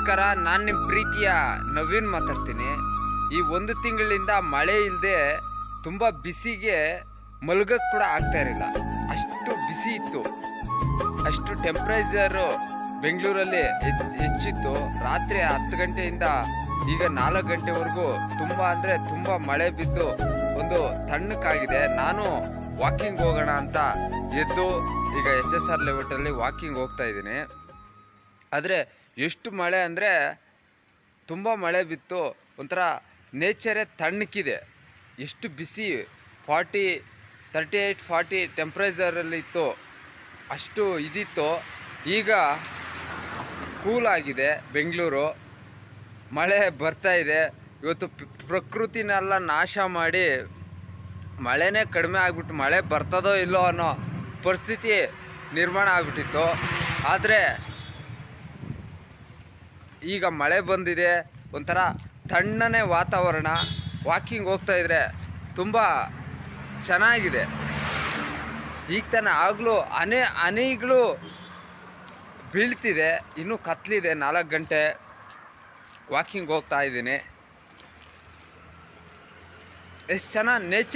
ನಮಸ್ಕಾರ, ನಾನು ನಿಮ್ಮ ಪ್ರೀತಿಯ ನವೀನ್ ಮಾತಾಡ್ತೀನಿ. ಈ ಒಂದು ತಿಂಗಳಿಂದ ಮಳೆ ಇಲ್ಲದೆ ತುಂಬ ಬಿಸಿಗೆ ಮಲಗಕ್ಕೆ ಕೂಡ ಆಗ್ತಾ ಇರಲಿಲ್ಲ. ಅಷ್ಟು ಬಿಸಿ ಇತ್ತು, ಅಷ್ಟು ಟೆಂಪ್ರೇಚರು ಬೆಂಗಳೂರಲ್ಲಿ ಹೆಚ್ಚಿತ್ತು. ರಾತ್ರಿ 10 ಗಂಟೆಯಿಂದ ಈಗ 4 ಗಂಟೆವರೆಗೂ ತುಂಬ ಅಂದರೆ ತುಂಬ ಮಳೆ ಬಿದ್ದು ಒಂದು ತಣ್ಣಕ್ಕಾಗಿದೆ. ನಾನು ವಾಕಿಂಗ್ ಹೋಗೋಣ ಅಂತ ಎದ್ದು ಈಗ SSR ಲೇಔಟಲ್ಲಿ ವಾಕಿಂಗ್ ಹೋಗ್ತಾ ಇದ್ದೀನಿ. ಆದರೆ ಎಷ್ಟು ಮಳೆ ಅಂದರೆ ತುಂಬ ಮಳೆ ಬಿತ್ತು, ಒಂಥರ ನೇಚರೇ ತಣ್ಣಕ್ಕಿದೆ. ಎಷ್ಟು ಬಿಸಿ 38-40 ಟೆಂಪ್ರೇಚರಲ್ಲಿ ಇತ್ತು, ಅಷ್ಟು ಇದಿತ್ತು. ಈಗ ಕೂಲಾಗಿದೆ ಬೆಂಗಳೂರು, ಮಳೆ ಬರ್ತಾ ಇದೆ. ಇವತ್ತು ಪ್ರಕೃತಿನೆಲ್ಲ ನಾಶ ಮಾಡಿ ಮಳೆನೇ ಕಡಿಮೆ ಆಗಿಬಿಟ್ಟು ಮಳೆ ಬರ್ತದೋ ಇಲ್ಲೋ ಅನ್ನೋ ಪರಿಸ್ಥಿತಿ ನಿರ್ಮಾಣ ಆಗಿಬಿಟ್ಟಿತ್ತು. ಆದರೆ ಈಗ ಮಳೆ ಬಂದಿದೆ, ಒಂಥರ ತಣ್ಣನೆ ವಾತಾವರಣ. ವಾಕಿಂಗ್ ಹೋಗ್ತಾಯಿದ್ರೆ ತುಂಬ ಚೆನ್ನಾಗಿದೆ. ಈಗ ತಾನೇ ಆಗಲೂ ಹನಿಗಳು ಬೀಳ್ತಿದೆ, ಇನ್ನೂ ಕತ್ಲಿದೆ. 4 ಗಂಟೆ ವಾಕಿಂಗ್ ಹೋಗ್ತಾ ಇದ್ದೀನಿ. ಎಷ್ಟು ಚೆನ್ನಾಗಿ ನೇಚರ್